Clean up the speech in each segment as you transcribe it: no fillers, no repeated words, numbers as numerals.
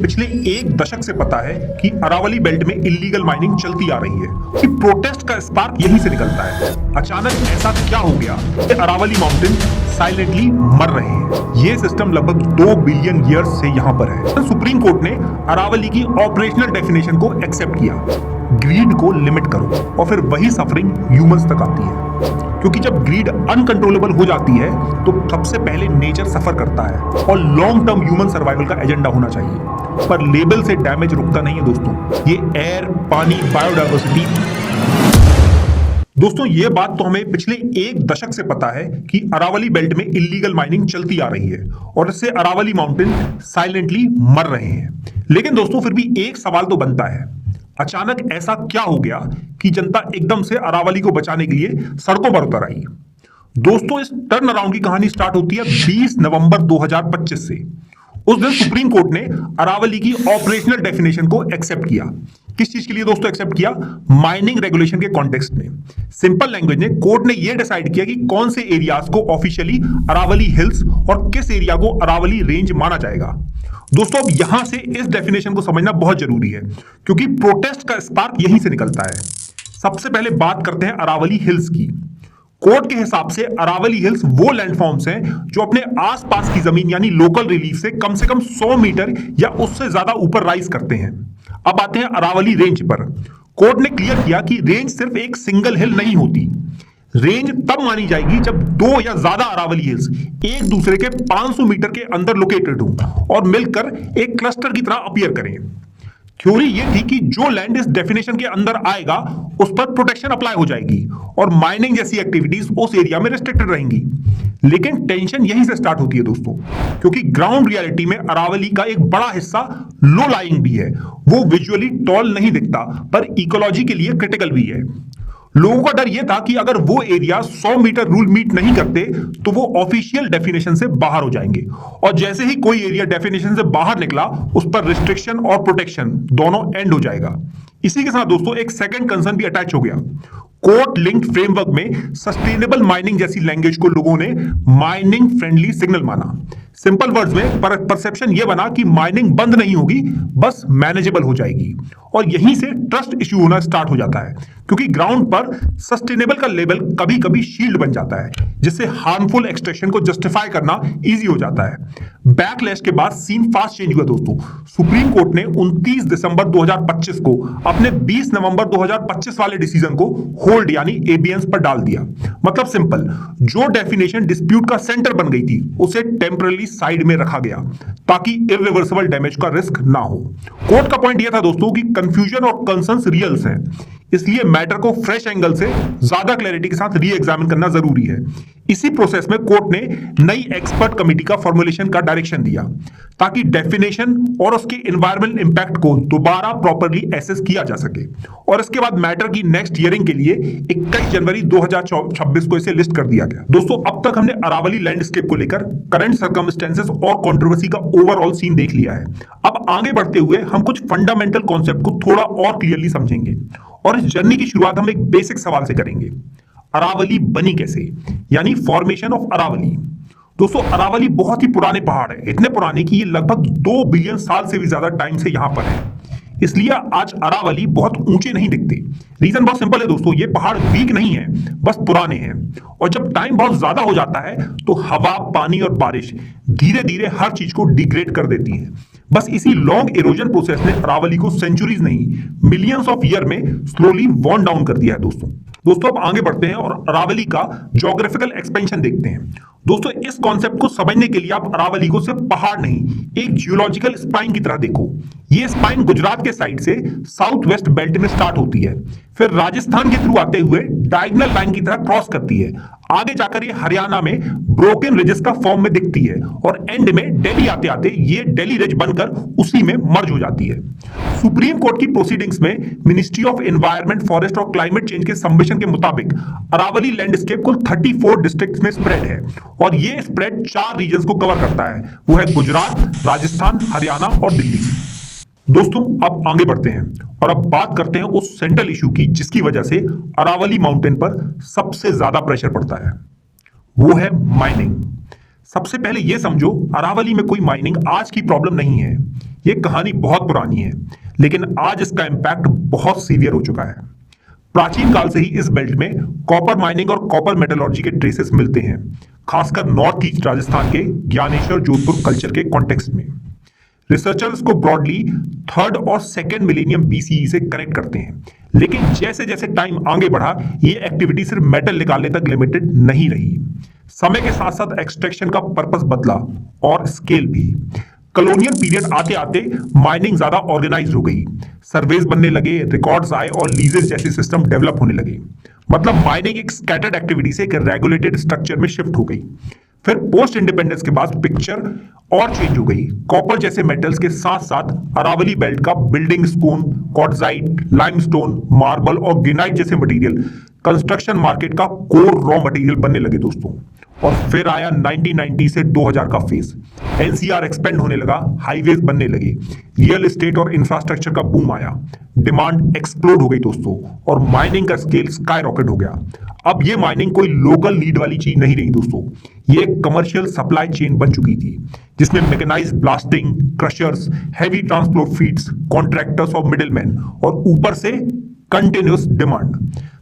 पिछले एक दशक से पता है कि अरावली बेल्ट में इल्लीगल माइनिंग चलती आ रही है कि प्रोटेस्ट का स्पार्क यहीं से निकलता है। अचानक ऐसा क्या हो गया कि अरावली माउंटेन साइलेंटली मर रहे हैं। ये सिस्टम लगभग 2 बिलियन ईयर्स से यहाँ पर है। सुप्रीम कोर्ट ने अरावली की ऑपरेशनल डेफिनेशन को एक्सेप्ट किया। ग्रीड को लिमिट करो और फिर वही सफरिंग ह्यूमंस तक आती है, क्योंकि जब ग्रीड अनकंट्रोलेबल हो जाती है तो सबसे पहले नेचर सफर करता है और लॉन्ग टर्म ह्यूमन सर्वाइवल का एजेंडा होना चाहिए। पर लेबल से डैमेज रुकता नहीं है दोस्तों, ये एयर, पानी, बायोडायवर्सिटी। दोस्तों ये बात तो हमें पिछले एक दशक से पता है कि अरावली बेल्ट में इल्लीगल माइनिंग चलती आ रही है और इससे अरावली माउंटेन साइलेंटली मर रहे हैं। लेकिन दोस्तों फिर भी एक सवाल तो बनता है, अचानक ऐसा क्या हो गया कि जनता एकदम से अरावली को बचाने के लिए सड़कों पर उतर आई। दोस्तों इस टर्न अराउंड की कहानी स्टार्ट होती है 20 नवंबर 2025 से। उस दिन सुप्रीम कोर्ट ने अरावली की ऑपरेशनल डेफिनेशन को एक्सेप्ट किया। किस चीज के लिए दोस्तों एक्सेप्ट किया? माइनिंग रेगुलेशन के कॉन्टेक्स्ट में। सिंपल लैंग्वेज में कोर्ट ने यह डिसाइड किया कि कौन से एरियाज को ऑफिशियली अरावली हिल्स और किस एरिया को अरावली रेंज माना जाएगा। दोस्तों अब यहां से इस डेफिनेशन को समझना बहुत जरूरी है, क्योंकि प्रोटेस्ट का स्पार्क यहीं से निकलता है। सबसे पहले बात करते हैं अरावली हिल्स की। कोर्ट के हिसाब से अरावली हिल्स वो लैंडफॉर्म्स हैं जो अपने आसपास की जमीन यानी लोकल रिलीफ से कम 100 मीटर या उससे ज्यादा ऊपर राइज करते हैं। अब आते हैं अरावली रेंज पर। कोर्ट ने क्लियर किया कि रेंज सिर्फ एक सिंगल हिल नहीं होती। रेंज तब मानी जाएगी जब 2 या ज्यादा अरावली हिल्स एक दूसरे के 500 मीटर के अंदर लोकेटेड हो और मिलकर एक क्लस्टर की तरह अपीयर करें। थ्योरी ये थी कि जो लैंड इस डेफिनेशन के अंदर आएगा उस पर प्रोटेक्शन अप्लाई हो जाएगी और माइनिंग जैसी एक्टिविटीज उस एरिया में रिस्ट्रिक्टेड रहेंगी। लेकिन टेंशन यहीं से स्टार्ट होती है दोस्तों, क्योंकि ग्राउंड रियलिटी में अरावली का एक बड़ा हिस्सा लो लाइंग भी है। वो विजुअली टॉल नहीं दिखता पर इकोलॉजी के लिए क्रिटिकल भी है। लोगों का डर यह था कि अगर वो एरिया 100 मीटर रूल मीट नहीं करते तो वो ऑफिशियल डेफिनेशन से बाहर हो जाएंगे, और जैसे ही कोई एरिया डेफिनेशन से बाहर निकला उस पर रिस्ट्रिक्शन और प्रोटेक्शन दोनों एंड हो जाएगा। इसी के साथ दोस्तों एक सेकंड कंसर्न भी अटैच हो गया। कोर्ट लिंक्ड फ्रेमवर्क में सस्टेनेबल माइनिंग जैसी लैंग्वेज को लोगों ने माइनिंग फ्रेंडली सिग्नल माना। सिंपल वर्ड्स में परसेप्शन यह बना कि माइनिंग बंद नहीं होगी, बस मैनेजेबल हो जाएगी। और यहीं से ट्रस्ट इश्यू होना स्टार्ट हो जाता है, क्योंकि ग्राउंड पर सस्टेनेबल का लेबल कभी कभी शील्ड बन जाता है, जिससे हार्मफुल एक्सट्रैक्शन को जस्टिफाई करना इजी हो जाता है। बैकलैश के बाद सीन फास्ट चेंज हुआ दोस्तों। सुप्रीम कोर्ट ने 29 दिसंबर 2025 को अपने 20 नवंबर 2025 वाले डिसीजन को होल्ड यानी एबियंस पर डाल दिया। मतलब सिंपल, जो डेफिनेशन डिस्प्यूट का सेंटर बन गई थी उसे टेम्पररी साइड में रखा गया ताकि इरिवर्सिबल डैमेज का रिस्क ना हो। कोर्ट का पॉइंट यह था दोस्तों कि कंफ्यूजन और कंसर्न्स रियल्स हैं, इसलिए मैटर को फ्रेश एंगल से ज्यादा क्लैरिटी के साथ री एग्जामिन करना जरूरी है। इसी प्रोसेस में कोर्ट ने नई एक्सपर्ट कमेटी का फॉर्मुलेशन का डायरेक्शन दिया ताकि डेफिनेशन और उसके एनवायरमेंटल इंपैक्ट को दोबारा प्रॉपर्ली एसेस किया जा सके। और इसके बाद मैटर की नेक्स्ट हियरिंग के लिए 21 जनवरी 2026 को इसे लिस्ट कर दिया गया। दोस्तों अब तक हमने अरावली लैंडस्केप को लेकर करंट सर्कमस्टेंसेस और कंट्रोवर्सी का ओवरऑल सीन देख लिया है। अब आगे बढ़ते हुए हम कुछ फंडामेंटल कॉन्सेप्ट को थोड़ा और क्लियरली समझेंगे, और इस जर्नी की शुरुआत हम एक बेसिक सवाल से करेंगे। अरावली बनी कैसे, यानी फॉर्मेशन ऑफ अरावली। दोस्तों अरावली बहुत ही पुराने पहाड़ है, इतने पुराने कि ये लगभग 2 बिलियन साल से भी ज्यादा टाइम से यहां पर है। इसलिए आज अरावली बहुत ऊंचे नहीं दिखते। रीजन बहुत सिंपल है दोस्तों, ये पहाड़ वीक नहीं है, बस पुराने हैं। और जब टाइम बहुत ज्यादा हो जाता है तो हवा, पानी और बारिश धीरे धीरे हर चीज को डिग्रेड कर देती है। बस इसी लॉन्ग इरोजन प्रोसेस ने अरावली को सेंचुरीज नहीं, मिलियंस ऑफ ईयर में स्लोली वॉर्न डाउन कर दिया है दोस्तों अब आगे बढ़ते हैं और अरावली का ज्योग्राफिकल एक्सपेंशन देखते हैं। दोस्तों इस कॉन्सेप्ट को समझने के लिए आप अरावली को सिर्फ पहाड़ नहीं, एक जियोलॉजिकल स्पाइन की तरह देखो। ये स्पाइन गुजरात के साइड से साउथ वेस्ट बेल्ट में स्टार्ट होती है, फिर राजस्थान के थ्रू आते हुए डायगोनल लाइन की तरह क्रॉस करती है। आगे जाकर ये हरियाणा में ब्रोकन रिजेस का फॉर्म में दिखती है और एंड में दिल्ली आते आते ये दिल्ली रिज बनकर उसी में मर्ज हो जाती है। सुप्रीम कोर्ट की प्रोसीडिंग्स में मिनिस्ट्री ऑफ एनवायरनमेंट, फॉरेस्ट और क्लाइमेट चेंज के सबमिशन के मुताबिक अरावली लैंडस्केप कुल 34 डिस्ट्रिक्ट्स में स्प्रेड है, और ये स्प्रेड 4 रीजन्स को कवर करता है। वो है गुजरात, राजस्थान, हरियाणा और दिल्ली। दोस्तों अब आगे बढ़ते हैं और अब बात करते हैं उस सेंट्रल इशू की जिसकी वजह से अरावली माउंटेन पर सबसे ज्यादा प्रेशर पड़ता है, वो है माइनिंग। सबसे पहले यह समझो, अरावली में कोई माइनिंग आज की प्रॉब्लम नहीं है, ये कहानी बहुत पुरानी है, लेकिन आज इसका इम्पैक्ट बहुत सीवियर हो चुका है। प्राचीन काल से ही इस बेल्ट में कॉपर माइनिंग और कॉपर मेटलर्जी के ट्रेसेस मिलते हैं, खासकर नॉर्थ ईस्ट राजस्थान के ज्ञानेश्वर जोधपुर कल्चर के कॉन्टेक्स्ट में। रिसर्चर्स को ब्रॉडली 3rd और 2nd मिलेनियम BCE से कनेक्ट करते हैं, लेकिन जैसे जैसे टाइम आगे बढ़ा ये एक्टिविटी सिर्फ मेटल निकालने तक लिमिटेड नहीं रही। समय के साथ साथ एक्सट्रैक्शन का पर्पस बदला और स्केल भी। कॉलोनियल पीरियड आते आते माइनिंग ज्यादा ऑर्गेनाइज हो गई, सर्वेज बनने लगे, रिकॉर्ड्स आए और लीजेस जैसे सिस्टम डेवलप होने लगे। मतलब माइनिंग एक स्कैटर्ड एक्टिविटी से एक रेगुलेटेड स्ट्रक्चर में शिफ्ट हो गई। फिर पोस्ट इंडिपेंडेंस के बाद पिक्चर और चेंज हो गई। कॉपर जैसे मेटल्स के साथ साथ अरावली बेल्ट का building stone, quartzite, limestone, marble और ग्रेनाइट जैसे मटेरियल कंस्ट्रक्शन मार्केट का कोर रॉ मटेरियल बनने लगे दोस्तों। और फिर आया 1990 से 2000 का फेज। एनसीआर एक्सपेंड होने लगा, हाईवेज बनने लगे, रियल एस्टेट और इंफ्रास्ट्रक्चर का बूम आया, डिमांड एक्सप्लोड हो गई दोस्तों, और माइनिंग का स्केल स्काई रॉकेट हो गया। अब ये माइनिंग कोई लोकल नीड वाली चीज नहीं रही दोस्तों, ये एक कमर्शियल सप्लाई चेन बन चुकी थी, जिसमें mechanised blasting, crushers, heavy transport feeds, contractors और मिडिलमैन, और ऊपर से कंटिन्यूस डिमांड।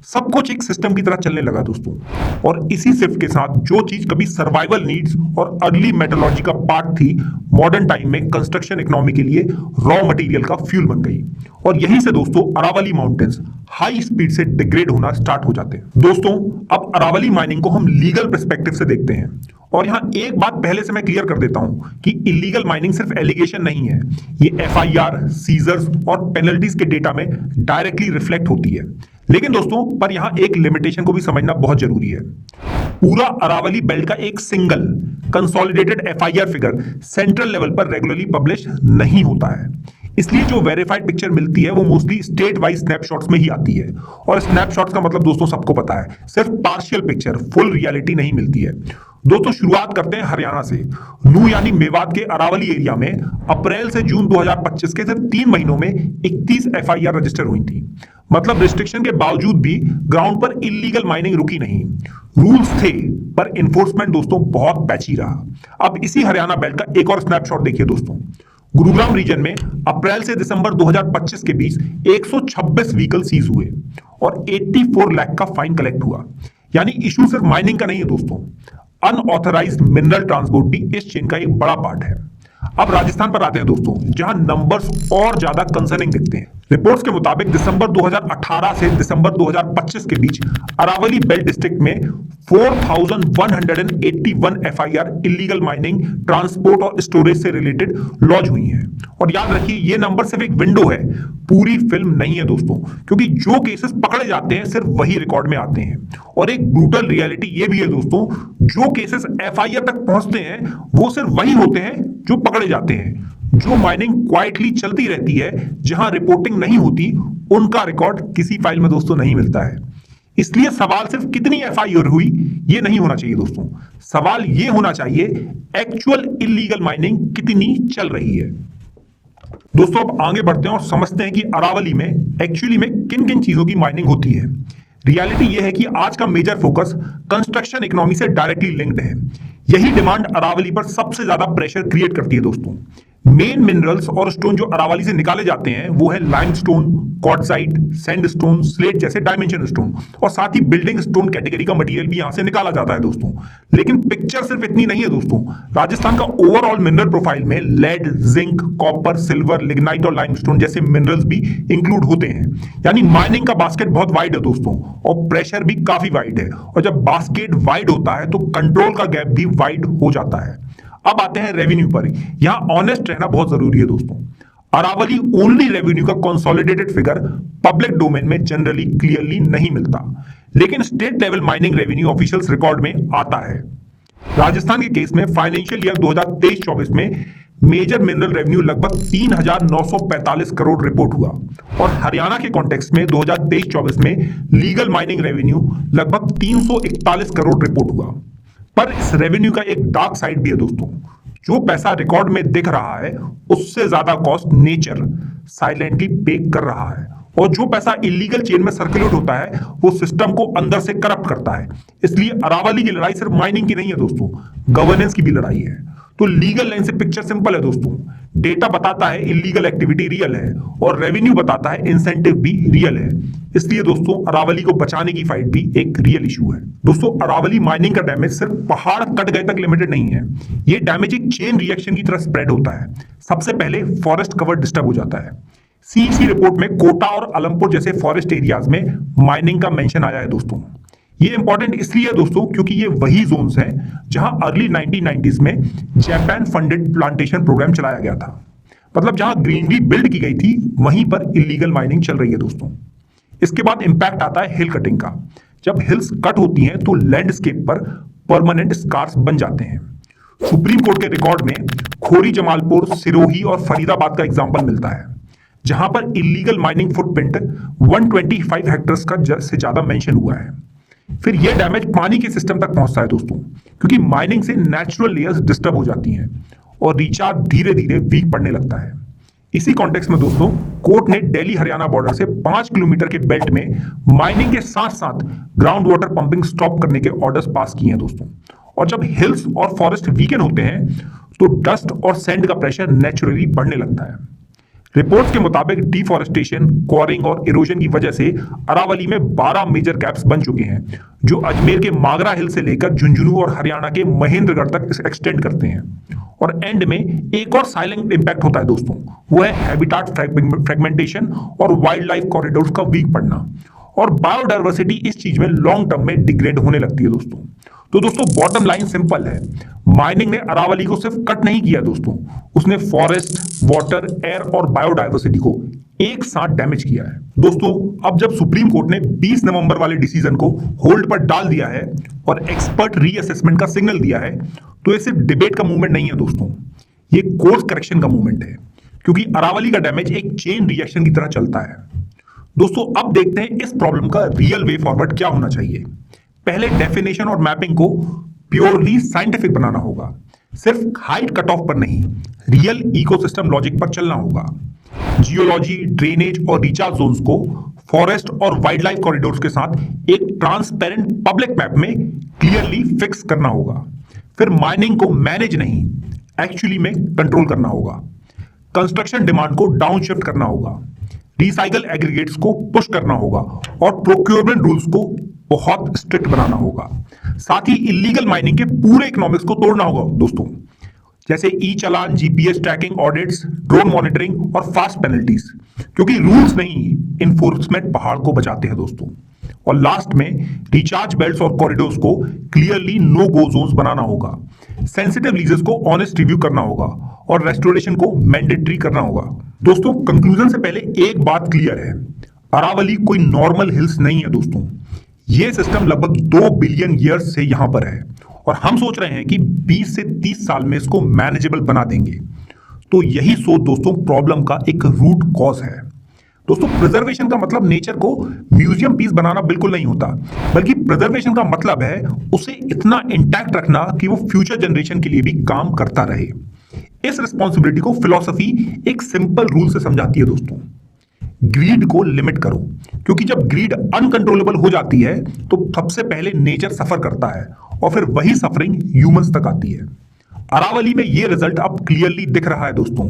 सब कुछ एक सिस्टम की तरह चलने लगा दोस्तों। और इसी शिफ्ट के साथ जो चीज कभी सर्वाइवल नीड्स और अर्ली मेटलर्जी का पार्ट थी, मॉडर्न टाइम में कंस्ट्रक्शन इकोनॉमी के लिए रॉ मटेरियल का फ्यूल बन गई। और यहीं से दोस्तों अरावली माउंटेन्स हाई स्पीड से डिग्रेड होना स्टार्ट हो जाते हैं। दोस्तों अब अरावली माइनिंग को हम लीगल पर्सपेक्टिव से देखते हैं, और यहां एक बात पहले से मैं क्लियर कर देता हूं कि इलीगल माइनिंग सिर्फ एलिगेशन नहीं है, ये FIR, सीजर्स और पेनल्टीज के डेटा में डायरेक्टली रिफ्लेक्ट होती है। लेकिन दोस्तों पर यहां एक लिमिटेशन को भी समझना बहुत जरूरी है। पूरा अरावली बेल्ट का एक single consolidated FIR figure central level पर रेगुलरली पब्लिश नहीं होता है, इसलिए जो वेरीफाइड पिक्चर मिलती है वो मोस्टली स्टेट वाइज स्नैपशॉट्स में ही आती है। और स्नैपशॉट्स का मतलब दोस्तों सबको पता है, सिर्फ पार्शियल पिक्चर, फुल रियलिटी नहीं मिलती है। दोस्तों शुरुआत करते हैं हरियाणा से। नू यानी मेवात के अरावली एरिया में अप्रैल से जून 2025 के सिर्फ 3 महीनों में 31 FIR रजिस्टर हुई थी। मतलब रिस्ट्रिक्शन के बावजूद भी ग्राउंड पर इलीगल माइनिंग रुकी नहीं। रूल्स थे पर इन्फोर्समेंट दोस्तों बहुत पैची रहा। अब इसी हरियाणा बेल्ट का एक और स्नैपशॉट देखिए दोस्तों। गुरुग्राम रीजन में अप्रैल से दिसंबर 2025 के बीच 126 व्हीकल सीज हुए और 84 लाख का फाइन कलेक्ट हुआ। यानी इशू सिर्फ माइनिंग का नहीं है दोस्तों, अनऑथराइज्ड मिनरल ट्रांसपोर्ट भी इस चेन का एक बड़ा पार्ट है। अब राजस्थान पर आते हैं दोस्तों, जहां नंबर्स और ज्यादा कंसर्निंग दिखते हैं। रिपोर्ट्स के मुताबिक दिसंबर 2018 से दिसंबर 2025 के बीच अरावली बेल्ट डिस्ट्रिक्ट में 4181 FIR इलीगल माइनिंग, ट्रांसपोर्ट और स्टोरेज से रिलेटेड लॉन्च हुई हैं। और याद रखिए ये नंबर सिर्फ एक विंडो है, पूरी फिल्म नहीं है दोस्तों, क्योंकि जो केसेस पकड़े जाते हैं सिर्फ वही रिकॉर्ड में आते हैं। और एक ब्रूटल रियलिटी ये भी है दोस्तों, जो केसेस FIR तक पहुंचते हैं वो सिर्फ वही होते हैं जो पकड़े जाते हैं। जो माइनिंग क्वाइटली चलती रहती है, जहां रिपोर्टिंग नहीं होती, उनका रिकॉर्ड किसी फाइल में दोस्तों नहीं मिलता है। इसलिए सवाल सिर्फ कितनी FIR हुई ये नहीं होना चाहिए दोस्तों, सवाल ये होना चाहिए एक्चुअल इलीगल माइनिंग कितनी चल रही है। दोस्तों अब आगे बढ़ते हैं और समझते हैं कि अरावली में एक्चुअली में किन किन चीजों की माइनिंग होती है। रियलिटी यह है कि आज का मेजर फोकस कंस्ट्रक्शन इकोनॉमी से डायरेक्टली लिंक्ड है। यही डिमांड अरावली पर सबसे ज्यादा प्रेशर क्रिएट करती है दोस्तों। मेन मिनरल्स और स्टोन जो अरावली से निकाले जाते हैं वो है लाइमस्टोन, क्वार्ट्जाइट, सैंडस्टोन, स्लेट जैसे डायमेंशन स्टोन, और साथ ही बिल्डिंग स्टोन कैटेगरी का मटेरियल भी यहां से निकाला जाता है दोस्तों। लेकिन पिक्चर सिर्फ इतनी नहीं है दोस्तों, राजस्थान का ओवरऑल मिनरल प्रोफाइल में lead, zinc, copper, silver, lignite और लाइमस्टोन जैसे मिनरल्स भी इंक्लूड होते हैं। यानी माइनिंग का बास्केट बहुत वाइड है दोस्तों, और प्रेशर भी काफी वाइड है। और जब बास्केट वाइड होता है तो कंट्रोल का गैप भी वाइड हो जाता है। अब आते हैं रेवेन्यू पर। यहां ऑनेस्ट रहना बहुत जरूरी है दोस्तों। अरावली ओनली रेवेन्यू का कंसोलिडेटेड फिगर पब्लिक डोमेन में जनरली क्लियरली नहीं मिलता, लेकिन state level mining revenue officials record में आता है। राजस्थान के केस में फाइनेंशियल ईयर 2023-24 में मेजर मिनरल रेवेन्यू लगभग 3945 करोड़ रिपोर्ट हुआ, और हरियाणा के कॉन्टेक्स्ट में 2023-24 में लीगल माइनिंग रेवेन्यू लगभग 341 करोड़ रिपोर्ट हुआ। पर इस रेवेन्यू का एक डार्क साइड भी है दोस्तों। जो पैसा रिकॉर्ड में दिख रहा है उससे ज्यादा कॉस्ट नेचर साइलेंटली पे कर रहा है, और जो पैसा इलीगल चेन में सर्कुलेट होता है वो सिस्टम को अंदर से करप्ट करता है। इसलिए अरावली की लड़ाई सिर्फ माइनिंग की नहीं है दोस्तों, गवर्नेंस की भी लड़ाई है। तो लीगल लाइन से पिक्चर सिंपल है दोस्तों। डेटा बताता है इलीगल एक्टिविटी रियल है और रेवेन्यू बताता है इंसेंटिव भी रियल है। इसलिए दोस्तों अरावली को बचाने की फाइट भी एक रियल इशू है। दोस्तों अरावली माइनिंग का डैमेज सिर्फ पहाड़ कट गए तक लिमिटेड नहीं है। ये डैमेज एक चेन रिएक्शन की तरह स्प्रेड होता है। सबसे पहले फॉरेस्ट कवर डिस्टर्ब हो जाता है। सीईसी रिपोर्ट में कोटा और अलमपुर जैसे फॉरेस्ट एरियाज में माइनिंग का मेंशन आया है दोस्तों। ये इंपॉर्टेंट इसलिए है दोस्तों क्योंकि ये वही जोन्स हैं जहां अर्ली 1990s में जापान फंडेड प्लांटेशन प्रोग्राम चलाया गया था। मतलब जहां ग्रीनरी बिल्ड की गई थी वहीं पर इलीगल माइनिंग चल रही है दोस्तों। इसके बाद इंपैक्ट आता है हिल कटिंग का। जब हिल्स कट होती हैं तो लैंडस्केप पर परमानेंट स्कार्स बन जाते हैं। सुप्रीम कोर्ट के रिकॉर्ड में खोरी, जमालपुर, सिरोही और फरीदाबाद का एग्जाम्पल मिलता है जहां पर इलीगल माइनिंग फुटप्रिंट 125 हेक्टर्स का से ज्यादा मेंशन हुआ है। फिर यह डैमेज पानी के सिस्टम तक पहुंचता है दोस्तों क्योंकि माइनिंग से नेचुरल लेयर्स डिस्टर्ब हो जाती हैं और रिचार्ज धीरे धीरे वीक पड़ने लगता है। इसी कॉन्टेक्स्ट में दोस्तों कोर्ट ने दिल्ली हरियाणा बॉर्डर से 5 किलोमीटर के बेल्ट में माइनिंग के साथ साथ ग्राउंड वाटर पंपिंग स्टॉप करने के ऑर्डर्स पास किए हैं दोस्तों। और जब हिल्स और फॉरेस्ट वीकन होते हैं तो डस्ट और सैंड का प्रेशर नेचुरली बढ़ने लगता है। रिपोर्ट्स के मुताबिक डिफॉरेस्टेशन, क्वारिंग और इरोजन की वजह से अरावली में 12 मेजर गैप्स बन चुके हैं जो अजमेर के मागरा हिल से लेकर झुंझुनू और हरियाणा के महेंद्रगढ़ तक एक्सटेंड करते हैं। और एंड में एक और साइलेंट इंपैक्ट होता है दोस्तों, वो है हैबिटाट फ्रेगमेंटेशन और वाइल्ड लाइफ कॉरिडोर्स का वीक पड़ना। और बायोडाइवर्सिटी इस चीज में लॉन्ग टर्म में डिग्रेड होने लगती है दोस्तों। तो दोस्तों बॉटम लाइन सिंपल है, माइनिंग ने अरावली को सिर्फ कट नहीं किया दोस्तों, उसने फॉरेस्ट, वाटर, एयर और बायोडाइवर्सिटी को एक साथ डैमेज किया है। दोस्तों अब जब सुप्रीम कोर्ट ने 20 नवंबर वाले डिसीजन को होल्ड पर डाल दिया है और एक्सपर्ट रीअसेसमेंट का सिग्नल दिया है तो ये सिर्फ डिबेट का मूवमेंट नहीं है दोस्तों, ये कोर्स करेक्शन का मूवमेंट है क्योंकि अरावली का डैमेज एक चेन रिएक्शन की तरह चलता है। दोस्तों अब देखते हैं इस प्रॉब्लम का रियल वे फॉरवर्ड क्या होना चाहिए। पहले डेफिनेशन और मैपिंग को प्योरली साइंटिफिक बनाना होगा, सिर्फ हाइट कट ऑफ पर नहीं, रियल इकोसिस्टम लॉजिक पर चलना होगा। जियोलॉजी, ड्रेनेज और रिचार्ज जोन्स को फॉरेस्ट और वाइल्ड लाइफ कॉरिडोर्स के साथ एक ट्रांसपेरेंट पब्लिक मैप में क्लियरली फिक्स करना होगा। फिर माइनिंग को मैनेज नहीं, एक्चुअली में कंट्रोल करना होगा। कंस्ट्रक्शन डिमांड को डाउन शिफ्ट करना होगा, रिसाइकल एग्रीगेट्स को पुश करना होगा और प्रोक्योरमेंट रूल्स को बहुत स्ट्रिक्ट बनाना होगा। साथ ही इलीगल माइनिंग के पूरे इकोनॉमिक्स को तोड़ना होगा दोस्तों, जैसे e challan, GPS tracking, audits, drone monitoring और फास्ट पेनल्टीज, क्योंकि रूल्स नहीं इन्फोर्समेंट पहाड़ को बचाते हैं दोस्तों। और लास्ट में रिचार्ज बेल्ट्स और कॉरिडोर्स को क्लियरली नो गो जोन्स बनाना होगा, सेंसिटिव लीजेस को ऑनेस्ट रिव्यू करना होगा और रेस्टोरेशन को मैंडेटरी करना होगा। दोस्तों कंक्लूजन से पहले एक बात क्लियर है, अरावली कोई नॉर्मल हिल्स नहीं है दोस्तों, ये सिस्टम लगभग 2 बिलियन ईयर्स से यहां पर है और हम सोच रहे हैं कि 20 से 30 साल में इसको मैनेजेबल बना देंगे। तो यही सोच दोस्तों प्रॉब्लम का एक रूट कॉज है। दोस्तों प्रिजर्वेशन का मतलब नेचर को म्यूजियम पीस बनाना बिल्कुल नहीं होता, बल्कि प्रिजर्वेशन का मतलब है उसे इतना इंटैक्ट रखना कि वो फ्यूचर जनरेशन के लिए भी काम करता रहे। इस रिस्पॉन्सिबिलिटी को फिलॉसफी एक सिंपल रूल से समझाती है दोस्तों, ग्रीड को लिमिट करो, क्योंकि जब ग्रीड अनकंट्रोलेबल हो जाती है तो सबसे पहले नेचर सफर करता है और फिर वही सफरिंग ह्यूमंस तक आती है। अरावली में ये रिजल्ट अब क्लियरली दिख रहा है दोस्तों।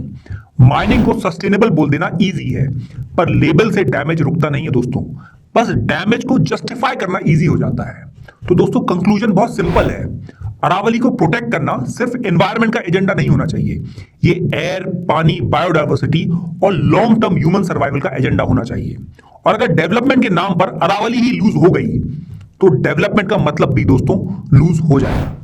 माइनिंग को सस्टेनेबल बोल देना इजी है, पर लेबल से डैमेज रुकता नहीं है दोस्तों, बस डैमेज को जस्टिफाई करना इजी हो जाता है। तो दोस्तों कंक्लूजन बहुत सिंपल है, अरावली को प्रोटेक्ट करना सिर्फ एनवायरनमेंट का एजेंडा नहीं होना चाहिए, ये एयर, पानी, बायोडाइवर्सिटी और लॉन्ग टर्म ह्यूमन सर्वाइवल का एजेंडा होना चाहिए। और अगर डेवलपमेंट के नाम पर अरावली ही लूज हो गई तो डेवलपमेंट का मतलब भी दोस्तों लूज हो जाएगा।